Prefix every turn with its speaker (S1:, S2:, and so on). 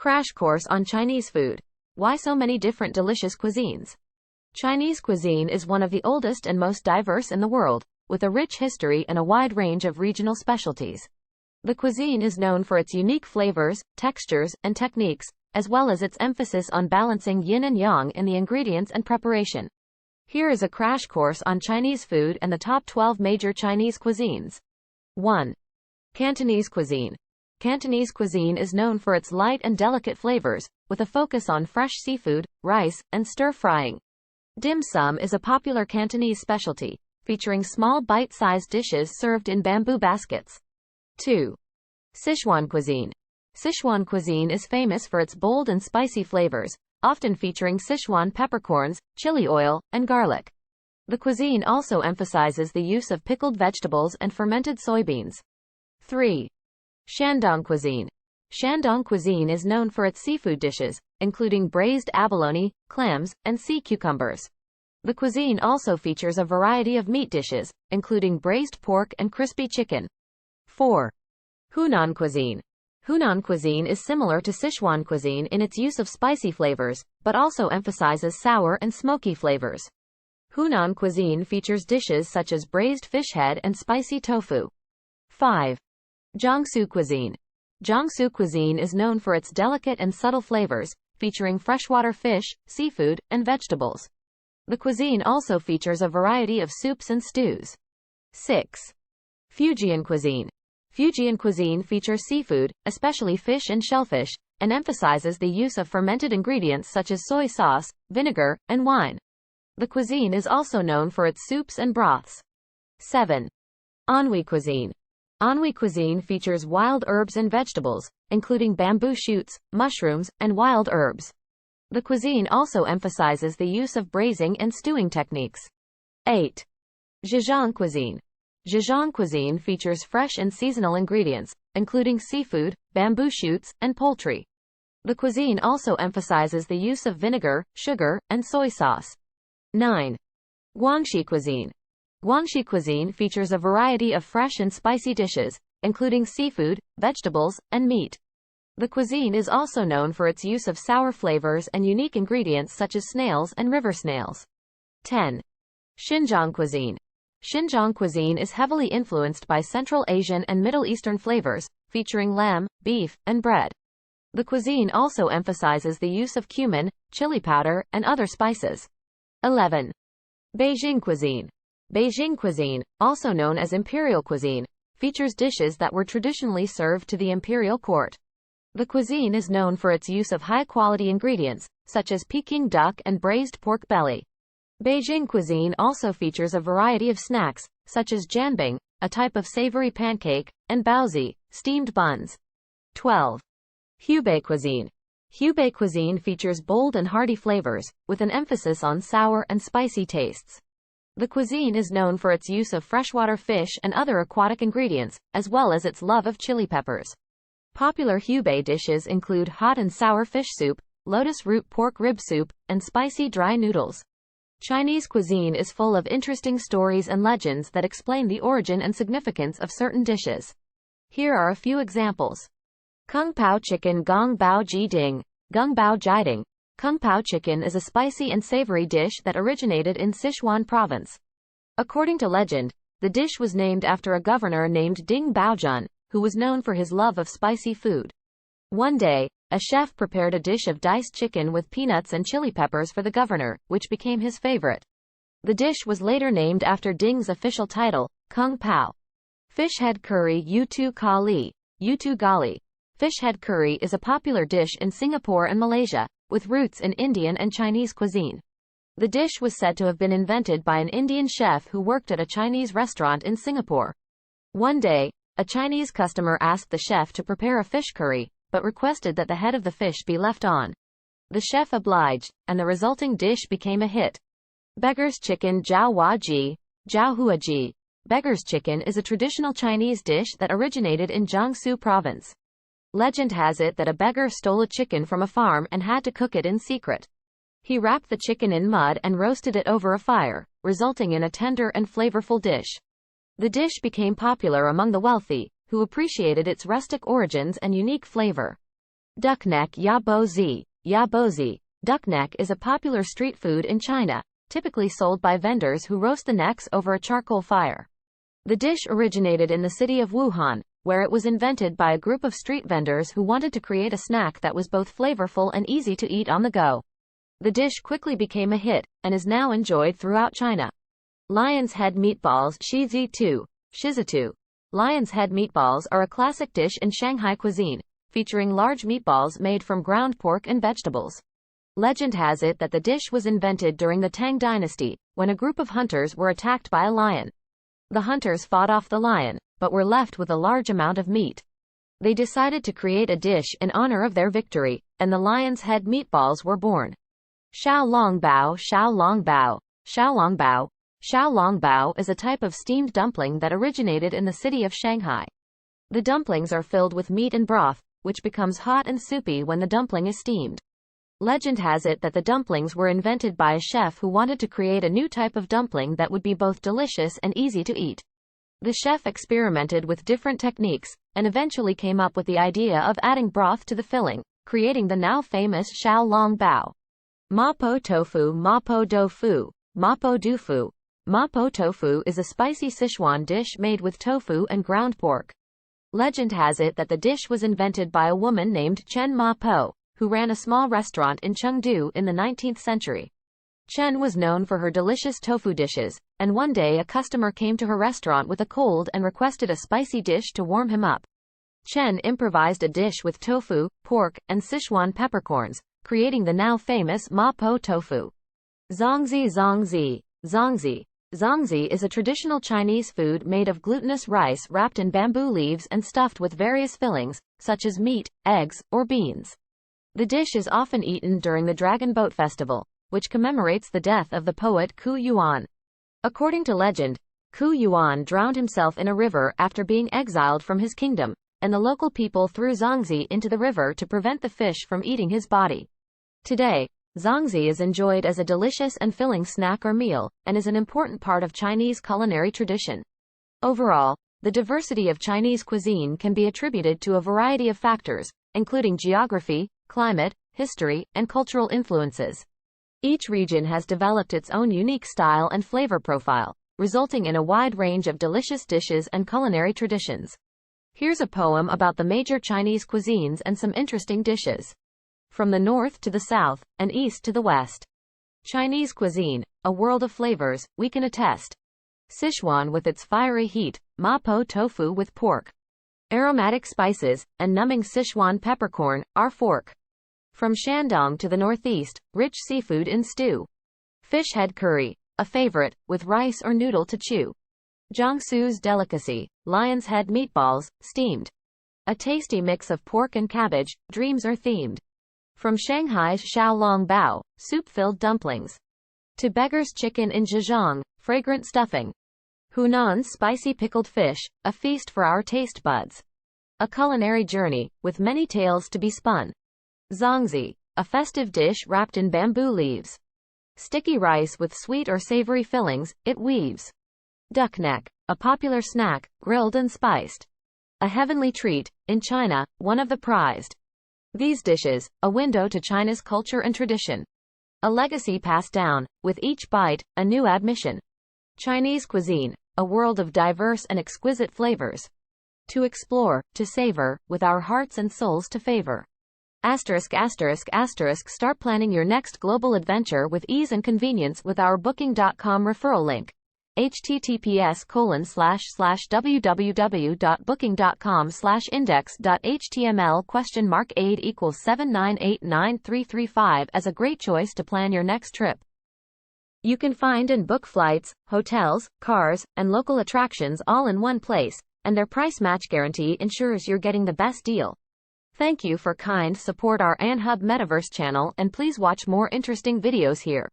S1: Crash course on Chinese food. Why so many different delicious cuisines? Chinese cuisine is one of the oldest and most diverse in the world, with a rich history and a wide range of regional specialties. The cuisine is known for its unique flavors, textures, and techniques, as well as its emphasis on balancing yin and yang in the ingredients and preparation. Here is a crash course on Chinese food and the top 12 major Chinese cuisines. 1. Cantonese cuisine. Cantonese cuisine is known for its light and delicate flavors, with a focus on fresh seafood, rice, and stir-frying. Dim sum is a popular Cantonese specialty, featuring small bite-sized dishes served in bamboo baskets. 2. Sichuan cuisine. Sichuan cuisine is famous for its bold and spicy flavors, often featuring Sichuan peppercorns, chili oil, and garlic. The cuisine also emphasizes the use of pickled vegetables and fermented soybeans. 3. Shandong cuisine. Shandong cuisine is known for its seafood dishes, including braised abalone, clams, and sea cucumbers. The cuisine also features a variety of meat dishes, including braised pork and crispy chicken. 4. Hunan cuisine. Hunan cuisine is similar to Sichuan cuisine in its use of spicy flavors, but also emphasizes sour and smoky flavors. Hunan cuisine features dishes such as braised fish head and spicy tofu. 5. Jiangsu cuisine. Jiangsu cuisine is known for its delicate and subtle flavors, featuring freshwater fish, seafood, and vegetables. The cuisine also features a variety of soups and stews. 6. Fujian cuisine. Fujian cuisine features seafood, especially fish and shellfish, and emphasizes the use of fermented ingredients such as soy sauce, vinegar, and wine. The cuisine is also known for its soups and broths. 7. Anhui cuisine. Anhui cuisine features wild herbs and vegetables, including bamboo shoots, mushrooms, and wild herbs. The cuisine also emphasizes the use of braising and stewing techniques. 8. Zhejiang cuisine. Zhejiang cuisine features fresh and seasonal ingredients, including seafood, bamboo shoots, and poultry. The cuisine also emphasizes the use of vinegar, sugar, and soy sauce. 9. Guangxi cuisine. Guangxi cuisine features a variety of fresh and spicy dishes, including seafood, vegetables, and meat. The cuisine is also known for its use of sour flavors and unique ingredients such as snails and river snails. 10. Xinjiang cuisine. Xinjiang cuisine is heavily influenced by Central Asian and Middle Eastern flavors, featuring lamb, beef, and bread. The cuisine also emphasizes the use of cumin, chili powder, and other spices. 11. Beijing cuisine. Beijing cuisine, also known as imperial cuisine, features dishes that were traditionally served to the imperial court. The cuisine is known for its use of high-quality ingredients, such as Peking duck and braised pork belly. Beijing cuisine also features a variety of snacks, such as janbing, a type of savory pancake, and baozi, steamed buns. 12. Hubei cuisine. Hubei cuisine features bold and hearty flavors, with an emphasis on sour and spicy tastes. The cuisine is known for its use of freshwater fish and other aquatic ingredients, as well as its love of chili peppers. Popular Hubei dishes include hot and sour fish soup, lotus root pork rib soup, and spicy dry noodles. Chinese cuisine is full of interesting stories and legends that explain the origin and significance of certain dishes. Here are a few examples. Kung Pao chicken Gong Bao Ji Ding. Gung Bao Jiding. Kung Pao chicken is a spicy and savory dish that originated in Sichuan province. According to legend, the dish was named after a governor named Ding Baojun, who was known for his love of spicy food. One day, a chef prepared a dish of diced chicken with peanuts and chili peppers for the governor, which became his favorite. The dish was later named after Ding's official title, Kung Pao. Fish head curry Yutu Ka Li. Yutu Gali. Fish head curry is a popular dish in Singapore and Malaysia, with roots in Indian and Chinese cuisine. The dish was said to have been invented by an Indian chef who worked at a Chinese restaurant in Singapore. One day, a Chinese customer asked the chef to prepare a fish curry, but requested that the head of the fish be left on. The chef obliged, and the resulting dish became a hit. Beggar's chicken Jiao Hua Ji. Jiao Hua Ji. Beggar's chicken is a traditional Chinese dish that originated in Jiangsu province. Legend has it that a beggar stole a chicken from a farm and had to cook it in secret. He wrapped the chicken in mud and roasted it over a fire, resulting in a tender and flavorful dish. The dish became popular among the wealthy, who appreciated its rustic origins and unique flavor. Duckneck yabozi. Yabozi. Duckneck is a popular street food in China, typically sold by vendors who roast the necks over a charcoal fire. The dish originated in the city of Wuhan, where it was invented by a group of street vendors who wanted to create a snack that was both flavorful and easy to eat on the go. The dish quickly became a hit, and is now enjoyed throughout China. Lion's head meatballs shizitu. Lion's head meatballs are a classic dish in Shanghai cuisine, featuring large meatballs made from ground pork and vegetables. Legend has it that the dish was invented during the Tang dynasty, when a group of hunters were attacked by a lion. The hunters fought off the lion, but were left with a large amount of meat. They decided to create a dish in honor of their victory, and the lion's head meatballs were born. Xiaolongbao. Xiaolongbao is a type of steamed dumpling that originated in the city of Shanghai. The dumplings are filled with meat and broth, which becomes hot and soupy when the dumpling is steamed. Legend has it that the dumplings were invented by a chef who wanted to create a new type of dumpling that would be both delicious and easy to eat. The chef experimented with different techniques, and eventually came up with the idea of adding broth to the filling, creating the now famous Xiaolongbao. Mapo tofu. Mapo tofu is a spicy Sichuan dish made with tofu and ground pork. Legend has it that the dish was invented by a woman named Chen Mapo, who ran a small restaurant in Chengdu in the 19th century. Chen was known for her delicious tofu dishes, and one day a customer came to her restaurant with a cold and requested a spicy dish to warm him up. Chen improvised a dish with tofu, pork, and Sichuan peppercorns, creating the now famous Mapo tofu. Zongzi is a traditional Chinese food made of glutinous rice wrapped in bamboo leaves and stuffed with various fillings, such as meat, eggs, or beans. The dish is often eaten during the Dragon Boat Festival, which commemorates the death of the poet Ku Yuan. According to legend, Ku Yuan drowned himself in a river after being exiled from his kingdom, and the local people threw zongzi into the river to prevent the fish from eating his body. Today, zongzi is enjoyed as a delicious and filling snack or meal, and is an important part of Chinese culinary tradition. Overall, the diversity of Chinese cuisine can be attributed to a variety of factors, including geography, climate, history, and cultural influences. Each region has developed its own unique style and flavor profile, resulting in a wide range of delicious dishes and culinary traditions. Here's a poem about the major Chinese cuisines and some interesting dishes. From the north to the south, and east to the west. Chinese cuisine, a world of flavors, we can attest. Sichuan with its fiery heat, Mapo tofu with pork, aromatic spices, and numbing Sichuan peppercorn, our fork. From Shandong to the northeast, rich seafood in stew. Fish head curry, a favorite, with rice or noodle to chew. Jiangsu's delicacy, lion's head meatballs, steamed. A tasty mix of pork and cabbage, dreams are themed. From Shanghai's Xiaolongbao, soup-filled dumplings, to Beggar's chicken in Zhejiang, fragrant stuffing. Hunan's spicy pickled fish, a feast for our taste buds. A culinary journey, with many tales to be spun. Zongzi, a festive dish wrapped in bamboo leaves. Sticky rice with sweet or savory fillings, it weaves. Duckneck, a popular snack, grilled and spiced. A heavenly treat, in China, one of the prized. These dishes, a window to China's culture and tradition. A legacy passed down, with each bite, a new admission. Chinese cuisine, a world of diverse and exquisite flavors. To explore, to savor, with our hearts and souls to favor. Start planning your next global adventure with ease and convenience with our Booking.com referral link. https://www.booking.com/index.html $aid = 7989335 as a great choice to plan your next trip. You can find and book flights, hotels, cars, and local attractions all in one place, and their price match guarantee ensures you're getting the best deal. Thank you for kind support our AnHub Metaverse channel, and please watch more interesting videos here.